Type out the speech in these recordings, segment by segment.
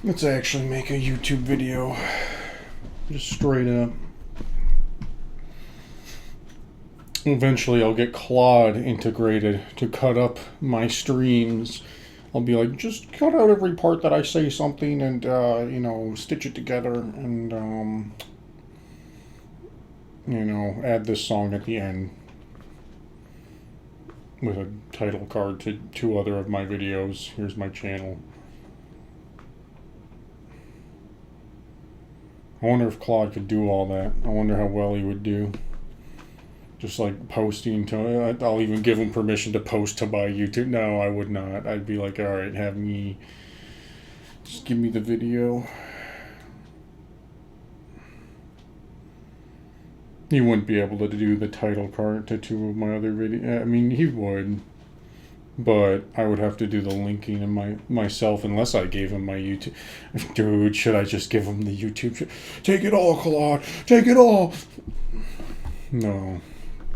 Let's actually make a YouTube video. Just straight up. Eventually I'll get Claude integrated to cut up my streams. I'll be like, just cut out every part that I say something and, stitch it together and, add this song at the end with a title card to two other of my videos. Here's my channel. I wonder if Claude could do all that. I wonder how well he would do. Just like posting to, I'll even give him permission to post to my YouTube. No, I would not. I'd be like, all right, just give me the video. He wouldn't be able to do the title card to two of my other videos. I mean, he would, but I would have to do the linking in myself unless I gave him my YouTube. Dude, should I just give him the YouTube? Take it all, Claude. Take it all. No,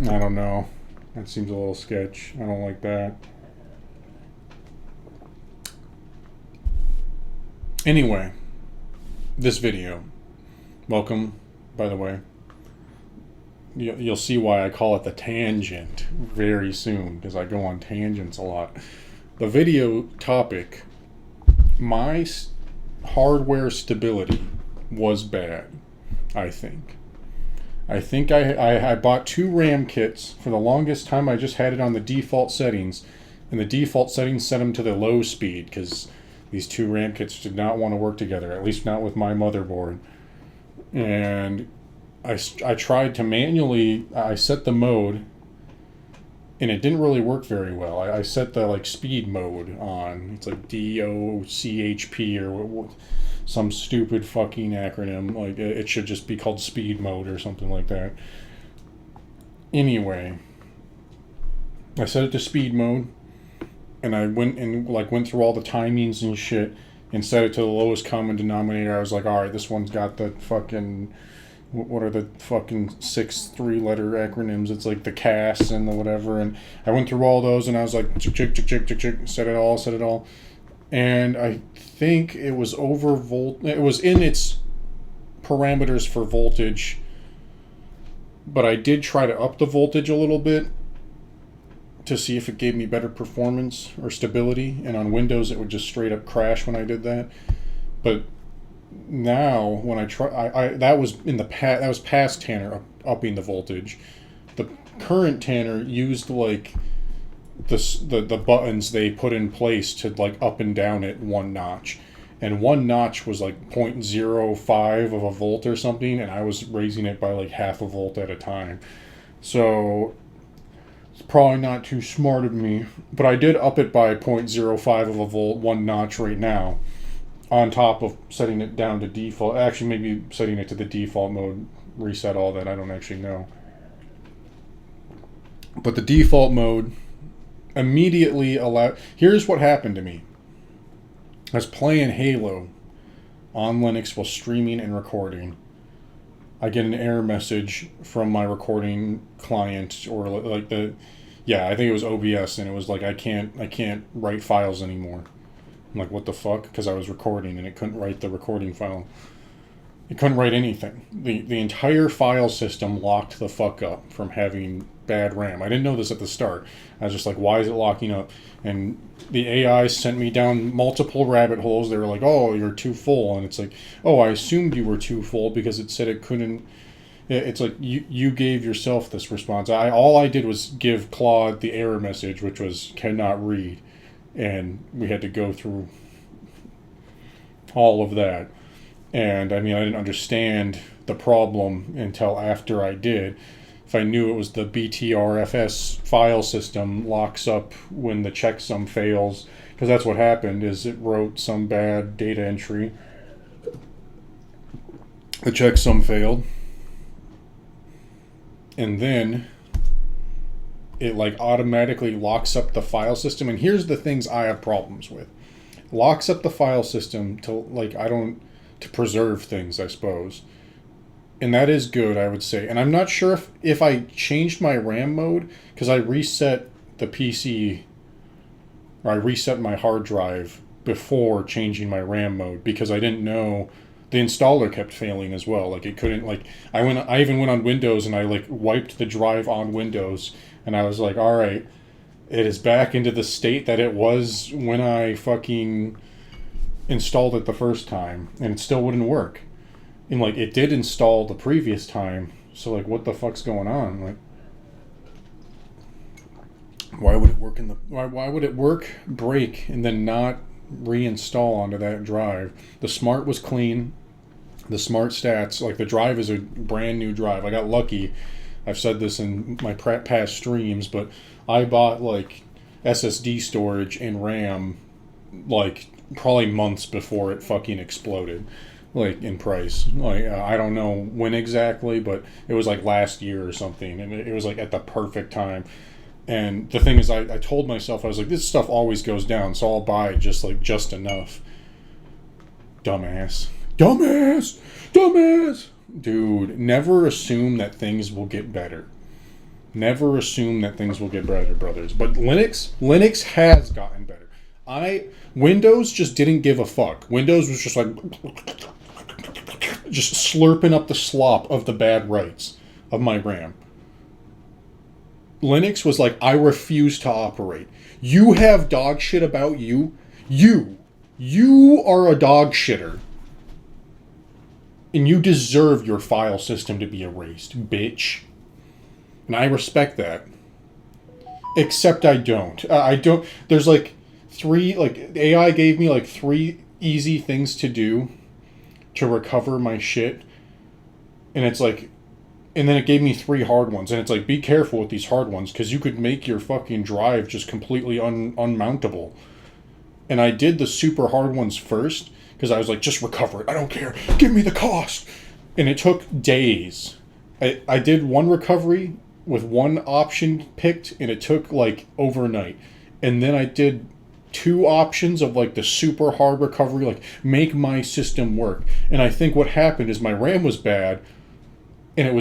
I don't know. That seems a little sketch. I don't like that. Anyway, this video. Welcome, by the way. You'll see why I call it the tangent very soon, because I go on tangents a lot. The video topic, my hardware stability was bad, I think. I bought 2 RAM kits. For the longest time, I just had it on the default settings, and the default settings set them to the low speed, because these 2 RAM kits did not want to work together, at least not with my motherboard. And I tried to manually, I set the mode, and it didn't really work very well. I set the speed mode on. It's like DOCHP or some stupid fucking acronym. Like it should just be called speed mode or something like that. Anyway, I set it to speed mode, and I went through all the timings and shit and set it to the lowest common denominator. I was like, all right, this one's got the fucking, what are the fucking 6 3-letter acronyms? It's like the CAS and the whatever. And I went through all those, and I was like, check, set it all. And I think it was it was in its parameters for voltage, but I did try to up the voltage a little bit to see if it gave me better performance or stability. And on Windows, it would just straight up crash when I did that. But now when I try, that was in the past. That was past Tanner upping the voltage. The current Tanner used the buttons they put in place to up and down it 1 notch, and 1 notch was 0.05 of a volt or something, and I was raising it by half a volt at a time. So it's probably not too smart of me, but I did up it by 0.05 of a volt 1 notch right now, on top of setting it down to default. Actually, maybe setting it to the default mode, reset all that, I don't actually know. But the default mode immediately allowed. Here's what happened to me. I was playing Halo on Linux while streaming and recording. I get an error message from my recording client, or I think it was OBS, and it was I can't write files anymore. I'm like, what the fuck? Because I was recording and it couldn't write the recording file. It couldn't write anything. The entire file system locked the fuck up from having bad RAM. I didn't know this at the start. I was just like, why is it locking up? And the AI sent me down multiple rabbit holes. They were like, oh, you're too full. And it's like, oh, I assumed you were too full because it said it couldn't. It's like you gave yourself this response. All I did was give Claude the error message, which was cannot read. And we had to go through all of that. And I mean, I didn't understand the problem until after I did. If I knew it was the BTRFS file system locks up when the checksum fails, because that's what happened, is it wrote some bad data entry. The checksum failed. And then it automatically locks up the file system. And here's the things I have problems with. Locks up the file system to to preserve things, I suppose. And that is good, I would say. And I'm not sure if I changed my RAM mode, because I reset the PC, or I reset my hard drive before changing my RAM mode because I didn't know the installer kept failing as well. Like it couldn't like I even went on Windows and I like wiped the drive on Windows and I was like, all right, it is back into the state that it was when I fucking installed it the first time, and it still wouldn't work. And like it did install the previous time, so like what the fuck's going on? Like why would it work why would it work, break, and then not reinstall onto that drive? The smart was clean. The smart stats, like the drive is a brand new drive. I got lucky. I've said this in my past streams, but I bought like SSD storage and RAM like probably months before it fucking exploded, like in price. Like I don't know when exactly, but it was like last year or something, and it was like at the perfect time. And the thing is, I told myself, I was like, this stuff always goes down, so I'll buy just enough. Dumbass. Dude, never assume that things will get better. Never assume that things will get better, brothers. But Linux has gotten better. Windows just didn't give a fuck. Windows was just like just slurping up the slop of the bad writes of my RAM. Linux was like, I refuse to operate. You have dog shit about you. You are a dog shitter. And you deserve your file system to be erased, bitch. And I respect that. Except I don't. I don't. There's like AI gave me like 3 easy things to do to recover my shit. And it's like, and then it gave me 3 hard ones. And it's like, be careful with these hard ones because you could make your fucking drive just completely unmountable. And I did the super hard ones first because I was like, just recover it. I don't care. Give me the cost. And it took days. I did one recovery with one option picked, and it took like overnight. And then I did 2 options of like the super hard recovery, like make my system work. And I think what happened is my RAM was bad, and it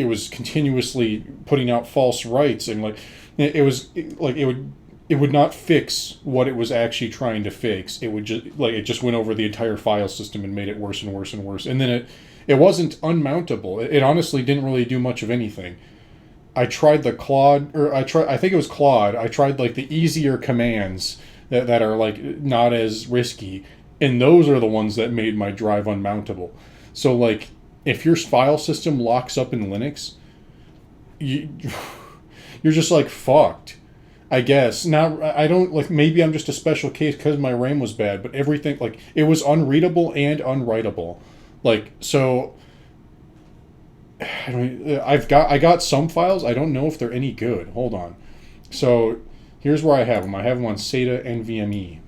was continuously putting out false writes, and like it would not fix what it was actually trying to fix. It would just went over the entire file system and made it worse and worse and worse. And then it wasn't unmountable. It honestly didn't really do much of anything. I tried I think it was Claude. I tried like the easier commands that are like not as risky, and those are the ones that made my drive unmountable. So like if your file system locks up in Linux, you're just like fucked. I guess. Now, I don't, like, maybe I'm just a special case because my RAM was bad, but everything, like, it was unreadable and unwritable. Like, so, I got some files, I don't know if they're any good. Hold on. So, here's where I have them. I have them on SATA NVMe.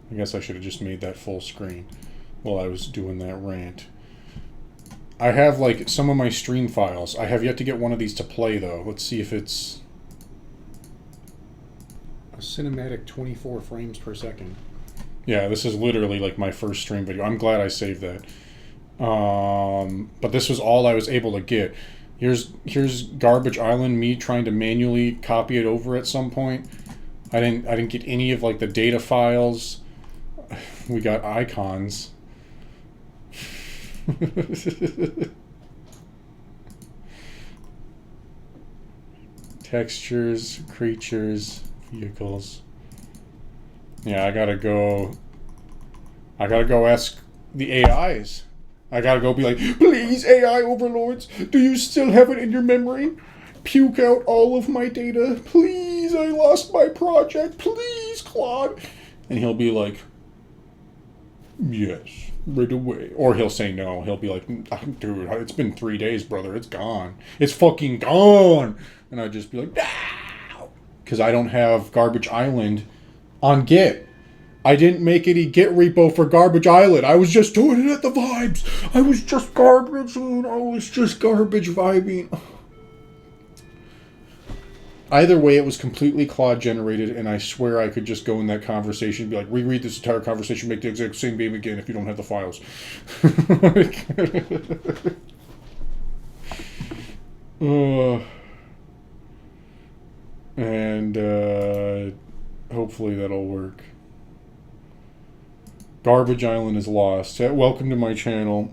I guess I should have just made that full screen while I was doing that rant. I have, like, some of my stream files. I have yet to get one of these to play, though. Let's see if it's a cinematic 24 frames per second. Yeah, this is literally like my first stream video. I'm glad I saved that. But this was all I was able to get. Here's Garbage Island, me trying to manually copy it over at some point. I didn't get any of like the data files. We got icons. Textures, creatures, vehicles. Yeah, I gotta go ask the AIs. I gotta go be like, please, AI overlords, do you still have it in your memory? Puke out all of my data. Please, I lost my project. Please, Claude. And he'll be like, yes, right away. Or he'll say no. He'll be like, dude, it's been 3 days, brother. It's gone. It's fucking gone. And I'd just be like, no. Because I don't have Garbage Island on Git. I didn't make any Git repo for Garbage Island. I was just doing it at the vibes. I was just garbage vibing. Either way, it was completely Claude generated, and I swear I could just go in that conversation and be like, reread this entire conversation, make the exact same game again if you don't have the files. And hopefully that'll work. Garbage Island is lost. Welcome to my channel.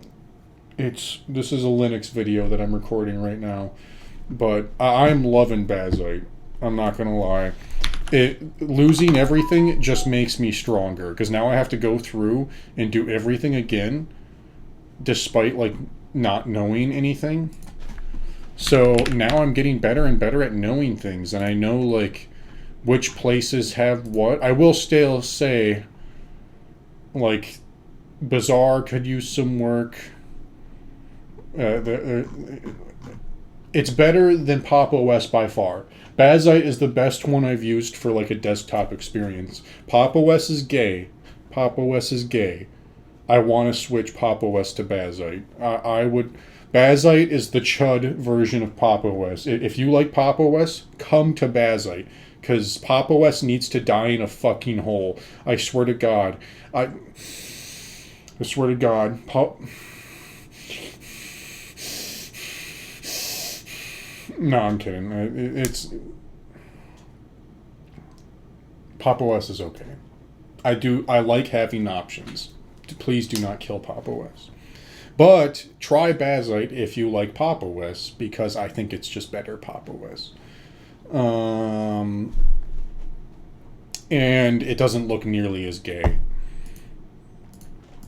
This is a Linux video that I'm recording right now, but I'm loving Bazzite. I'm not gonna lie. Losing everything just makes me stronger, because now I have to go through and do everything again, despite like not knowing anything. So now I'm getting better and better at knowing things, and I know like which places have what. I will still say, like, Bazaar could use some work. It's better than Pop! OS by far. Bazzite is the best one I've used for like a desktop experience. Pop! OS is gay. Pop! OS is gay. I want to switch Pop! OS to Bazzite. I would. Bazzite is the chud version of Pop! OS. If you like Pop! OS, come to Bazzite. Because Pop! OS needs to die in a fucking hole. I swear to God. I swear to God. No, I'm kidding. Pop! OS is okay. I like having options. Please do not kill Pop! OS. But try Bazzite if you like Pop! OS, because I think it's just better Pop! OS. And it doesn't look nearly as gay.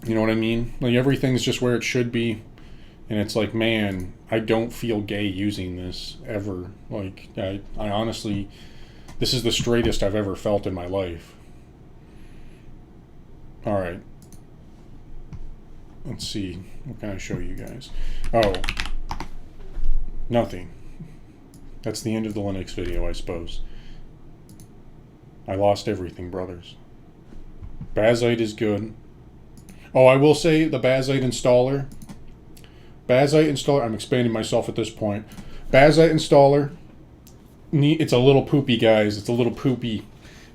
You know what I mean? Like, everything's just where it should be. And it's like, man, I don't feel gay using this ever. Like, I honestly, this is the straightest I've ever felt in my life. All right. Let's see. What can I show you guys? Oh. Nothing. That's the end of the Linux video, I suppose. I lost everything, brothers. Bazzite is good. Oh, I will say the Bazzite installer. I'm expanding myself at this point. Bazzite installer. It's a little poopy, guys. It's a little poopy.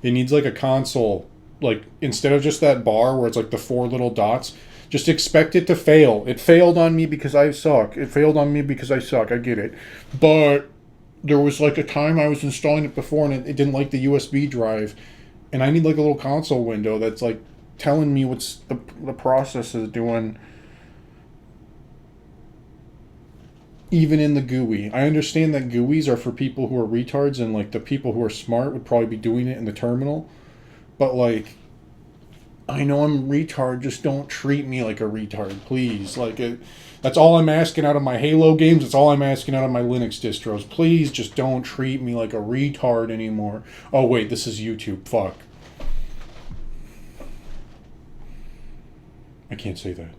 It needs like a console. Like, instead of just that bar where it's like the 4 little dots, just expect it to fail. It failed on me because I suck. I get it. But there was like a time I was installing it before and it didn't like the USB drive. And I need like a little console window that's like telling me what's the process is doing. Even in the GUI. I understand that GUIs are for people who are retards, and like the people who are smart would probably be doing it in the terminal. But like, I know I'm a retard, just don't treat me like a retard, please. Like, that's all I'm asking out of my Halo games. It's all I'm asking out of my Linux distros. Please just don't treat me like a retard anymore. Oh wait, this is YouTube. Fuck. I can't say that.